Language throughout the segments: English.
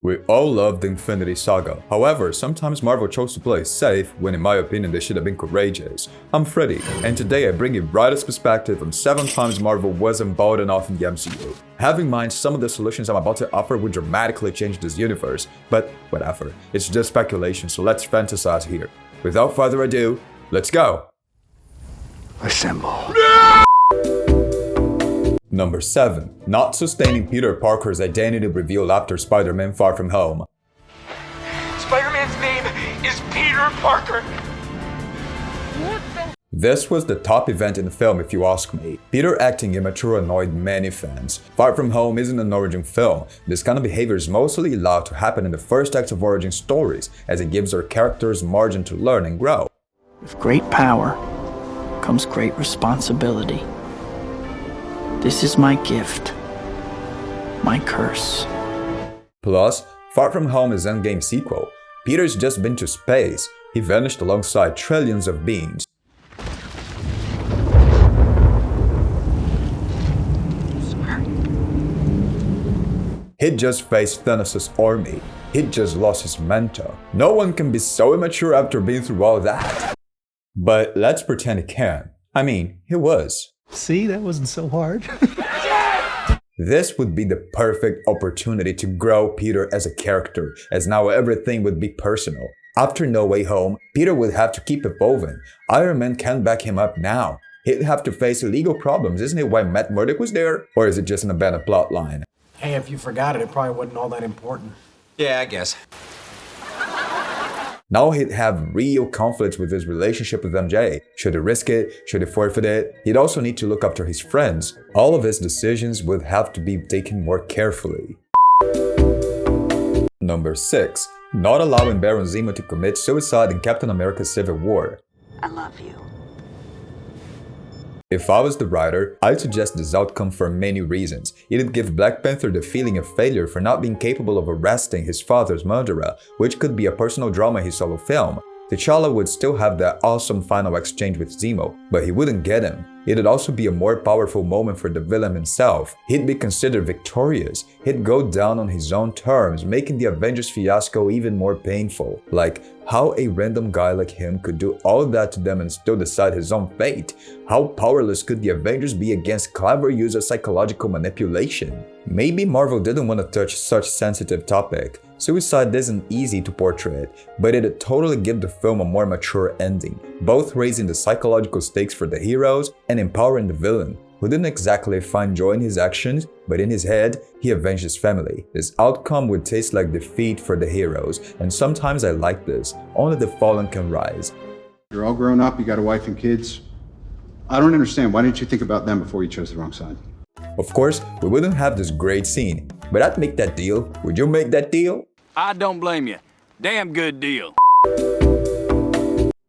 We all love the Infinity Saga. However, sometimes Marvel chose to play safe when in my opinion they should have been courageous. I'm Freddy, and today I bring you brightest perspective on 7 times Marvel wasn't bold enough in the MCU. Have in mind some of the solutions I'm about to offer would dramatically change this universe, but whatever, it's just speculation, so let's fantasize here. Without further ado, let's go! Assemble. Number 7. Not sustaining Peter Parker's identity revealed after Spider-Man Far From Home. Spider-Man's name is Peter Parker. This was the top event in the film if you ask me. Peter acting immature annoyed many fans. Far From Home isn't an origin film. This kind of behavior is mostly allowed to happen in the first act of origin stories, as it gives our characters margin to learn and grow. With great power comes great responsibility. This is my gift, my curse. Plus, Far From Home is Endgame's sequel. Peter's just been to space. He vanished alongside trillions of beings. He'd just faced Thanos' army. He'd just lost his mentor. No one can be so immature after being through all that. But let's pretend he can. I mean, he was. See, that wasn't so hard. This would be the perfect opportunity to grow Peter as a character, as now everything would be personal. After No Way Home, Peter would have to keep evolving. Iron Man can't back him up now. He'd have to face legal problems. Isn't it why Matt Murdock was there? Or is it just an abandoned plotline? Hey, if you forgot it, it probably wasn't all that important. Yeah, I guess. Now he'd have real conflicts with his relationship with MJ. Should he risk it? Should he forfeit it? He'd also need to look after his friends. All of his decisions would have to be taken more carefully. Number 6. Not allowing Baron Zemo to commit suicide in Captain America Civil War. I love you. If I was the writer, I'd suggest this outcome for many reasons. It'd give Black Panther the feeling of failure for not being capable of arresting his father's murderer, which could be a personal drama in his solo film. T'Challa would still have that awesome final exchange with Zemo, but he wouldn't get him. It'd also be a more powerful moment for the villain himself. He'd be considered victorious. He'd go down on his own terms, making the Avengers fiasco even more painful. Like, how a random guy like him could do all that to them and still decide his own fate? How powerless could the Avengers be against clever use of psychological manipulation? Maybe Marvel didn't want to touch such sensitive topic. Suicide isn't easy to portray, but it'd totally give the film a more mature ending, both raising the psychological stakes for the heroes and empowering the villain, who didn't exactly find joy in his actions, but in his head, he avenged his family. This outcome would taste like defeat for the heroes, and sometimes I like this. Only the fallen can rise. You're all grown up, you got a wife and kids. I don't understand, why didn't you think about them before you chose the wrong side? Of course, we wouldn't have this great scene, but I'd make that deal. Would you make that deal? I don't blame you. Damn good deal.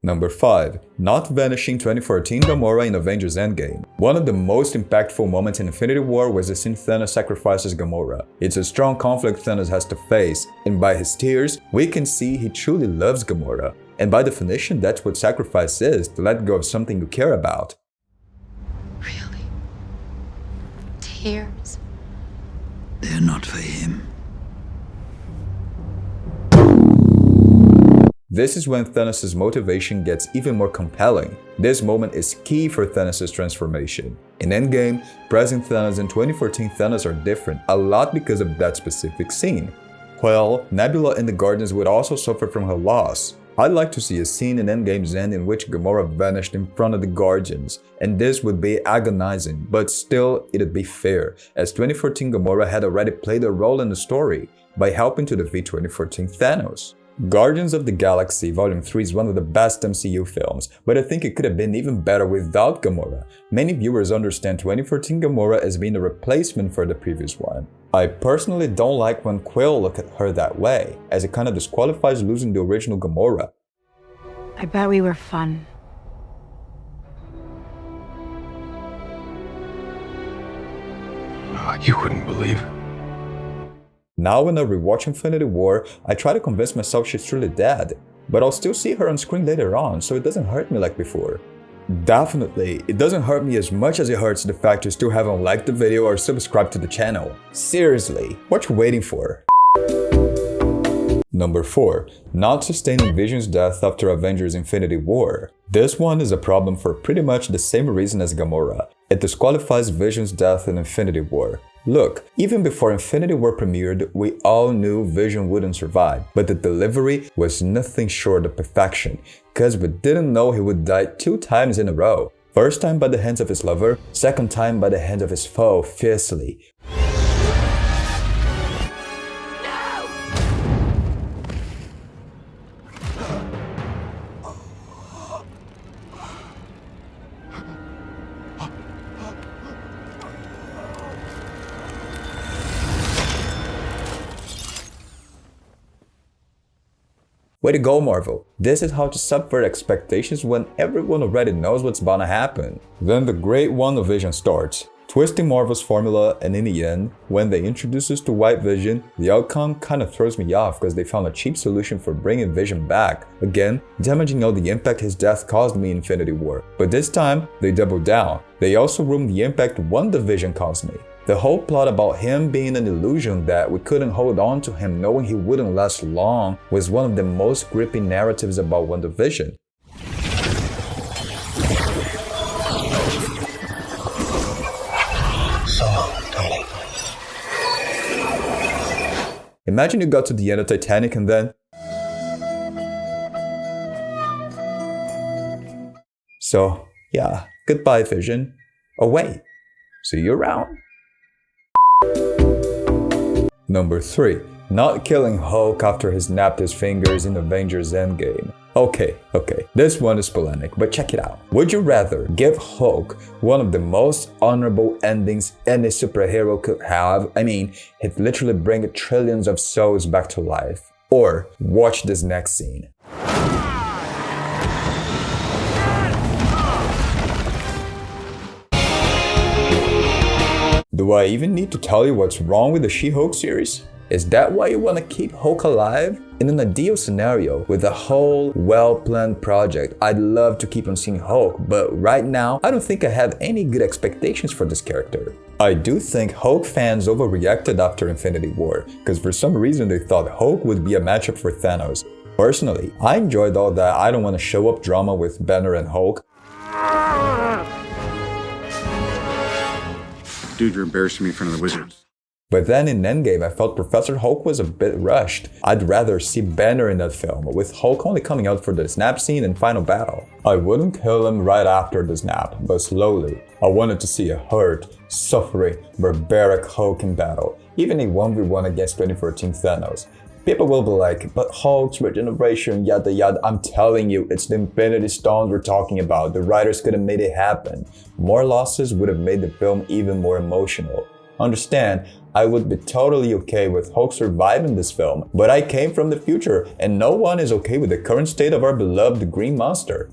Number 5. Not vanishing 2014 Gamora in Avengers Endgame. One of the most impactful moments in Infinity War was the scene Thanos sacrifices Gamora. It's a strong conflict Thanos has to face, and by his tears, we can see he truly loves Gamora. And by definition, that's what sacrifice is, to let go of something you care about. Really? Tears? They're not for him. This is when Thanos' motivation gets even more compelling. This moment is key for Thanos' transformation. In Endgame, present Thanos and 2014 Thanos are different, a lot because of that specific scene. Well, Nebula and the Guardians would also suffer from her loss. I'd like to see a scene in Endgame's end in which Gamora vanished in front of the Guardians, and this would be agonizing, but still it'd be fair, as 2014 Gamora had already played a role in the story by helping to defeat 2014 Thanos. Guardians of the Galaxy Volume 3 is one of the best MCU films, but I think it could have been even better without Gamora. Many viewers understand 2014 Gamora as being a replacement for the previous one. I personally don't like when Quill look at her that way, as it kinda disqualifies losing the original Gamora. I bet we were fun. You wouldn't believe. Now when I rewatch Infinity War, I try to convince myself she's truly dead, but I'll still see her on screen later on, so it doesn't hurt me like before. Definitely, it doesn't hurt me as much as it hurts the fact you still haven't liked the video or subscribed to the channel. Seriously, what you waiting for? Number 4. Not sustaining Vision's death after Avengers Infinity War. This one is a problem for pretty much the same reason as Gamora. It disqualifies Vision's death in Infinity War. Look, even before Infinity War premiered, we all knew Vision wouldn't survive, but the delivery was nothing short of perfection, cause we didn't know he would die 2 times in a row. First time by the hands of his lover, second time by the hands of his foe fiercely. Way to go, Marvel. This is how to subvert expectations when everyone already knows what's bound to happen. Then the great WandaVision starts, twisting Marvel's formula, and in the end, when they introduce us to White Vision, the outcome kinda throws me off because they found a cheap solution for bringing Vision back, again, damaging all the impact his death caused me in Infinity War. But this time, they doubled down. They also ruined the impact WandaVision caused me. The whole plot about him being an illusion that we couldn't hold on to him knowing he wouldn't last long was one of the most gripping narratives about WandaVision. Imagine you got to the end of Titanic and then... So, yeah, goodbye Vision. Oh wait, see you around. Number 3. Not killing Hulk after he snapped his fingers in Avengers Endgame. Okay, this one is polemic, but check it out. Would you rather give Hulk one of the most honorable endings any superhero could have? I mean, he'd literally bring trillions of souls back to life. Or watch this next scene. Do I even need to tell you what's wrong with the She-Hulk series? Is that why you want to keep Hulk alive? In an ideal scenario, with a whole well-planned project, I'd love to keep on seeing Hulk, but right now, I don't think I have any good expectations for this character. I do think Hulk fans overreacted after Infinity War, because for some reason they thought Hulk would be a matchup for Thanos. Personally, I enjoyed all that I don't want to show up drama with Banner and Hulk. Dude, you're embarrassing me in front of the Wizards. But then in Endgame, I felt Professor Hulk was a bit rushed. I'd rather see Banner in that film, with Hulk only coming out for the snap scene and final battle. I wouldn't kill him right after the snap, but slowly. I wanted to see a hurt, suffering, barbaric Hulk in battle, even a 1v1 against 2014 Thanos. People will be like, but Hulk's regeneration, yada yada. I'm telling you, it's the Infinity Stones we're talking about. The writers could have made it happen. More losses would have made the film even more emotional. Understand, I would be totally okay with Hulk surviving this film, but I came from the future, and no one is okay with the current state of our beloved Green Monster.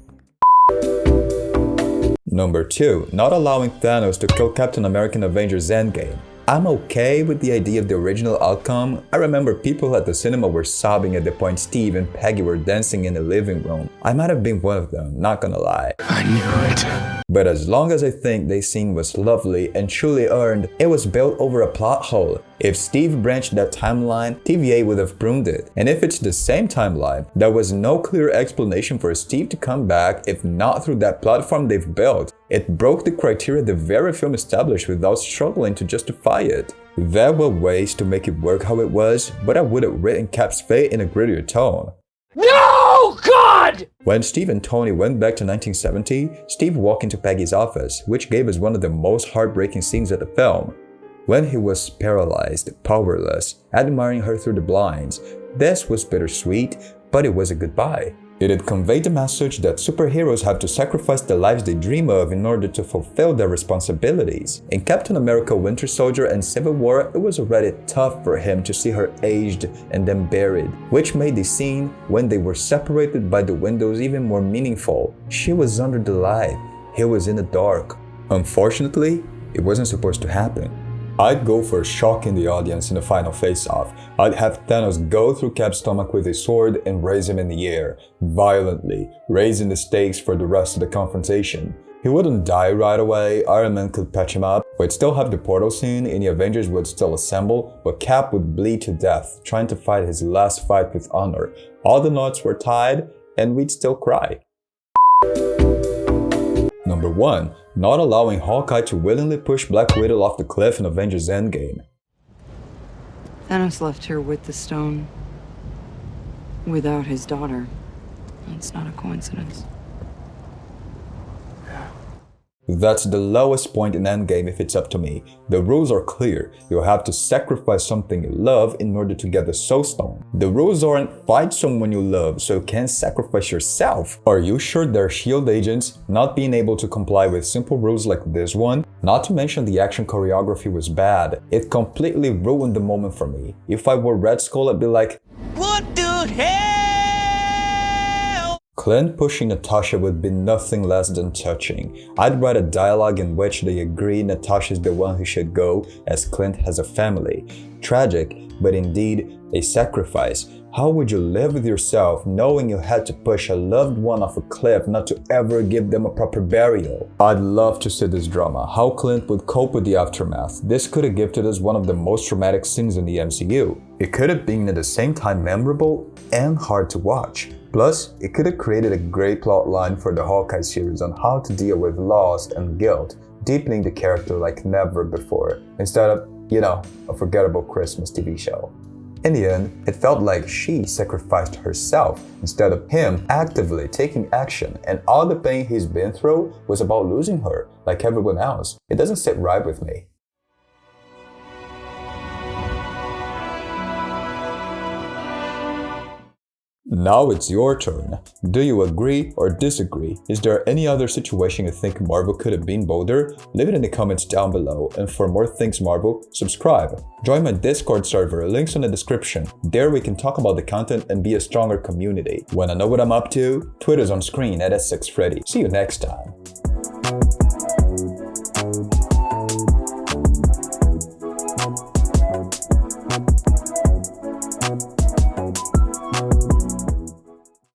Number 2. Not allowing Thanos to kill Captain America in Avengers Endgame. I'm okay with the idea of the original outcome. I remember people at the cinema were sobbing at the point Steve and Peggy were dancing in the living room. I might have been one of them, not gonna lie. I knew it. But as long as I think this scene was lovely and truly earned, it was built over a plot hole. If Steve branched that timeline, TVA would have pruned it. And if it's the same timeline, there was no clear explanation for Steve to come back if not through that platform they've built. It broke the criteria the very film established without struggling to justify it. There were ways to make it work how it was, but I would have written Cap's fate in a grittier tone. No, God! When Steve and Tony went back to 1970, Steve walked into Peggy's office, which gave us one of the most heartbreaking scenes of the film. When he was paralyzed, powerless, admiring her through the blinds, this was bittersweet, but it was a goodbye. It had conveyed the message that superheroes have to sacrifice the lives they dream of in order to fulfill their responsibilities. In Captain America Winter Soldier and Civil War, it was already tough for him to see her aged and then buried, which made the scene when they were separated by the windows even more meaningful. She was under the light, he was in the dark. Unfortunately, it wasn't supposed to happen. I'd go for shocking the audience in the final face-off. I'd have Thanos go through Cap's stomach with a sword and raise him in the air, violently, raising the stakes for the rest of the confrontation. He wouldn't die right away, Iron Man could patch him up, we'd still have the portal scene and the Avengers would still assemble, but Cap would bleed to death, trying to fight his last fight with honor. All the knots were tied, and we'd still cry. Number 1. Not allowing Hawkeye to willingly push Black Widow off the cliff in Avengers Endgame. Thanos left her with the stone, without his daughter. It's not a coincidence. That's the lowest point in Endgame if it's up to me. The rules are clear. You'll have to sacrifice something you love in order to get the Soul Stone. The rules aren't fight someone you love so you can't sacrifice yourself. Are you sure they're S.H.I.E.L.D. agents? Not being able to comply with simple rules like this one? Not to mention the action choreography was bad. It completely ruined the moment for me. If I were Red Skull, I'd be like, "What the hell?" Clint pushing Natasha would be nothing less than touching. I'd write a dialogue in which they agree Natasha's the one who should go, as Clint has a family. Tragic, but indeed a sacrifice. How would you live with yourself knowing you had to push a loved one off a cliff not to ever give them a proper burial? I'd love to see this drama, how Clint would cope with the aftermath. This could have gifted us one of the most traumatic scenes in the MCU. It could have been at the same time memorable and hard to watch. Plus, it could have created a great plot line for the Hawkeye series on how to deal with loss and guilt, deepening the character like never before, instead of, a forgettable Christmas TV show. In the end, it felt like she sacrificed herself instead of him actively taking action, and all the pain he's been through was about losing her, like everyone else. It doesn't sit right with me. Now it's your turn. Do you agree or disagree? Is there any other situation you think Marvel could have been bolder? Leave it in the comments down below, and for more things Marvel, subscribe. Join my Discord server, links in the description. There we can talk about the content and be a stronger community. Wanna know what I'm up to? Twitter's on screen at S6Freddy. See you next time.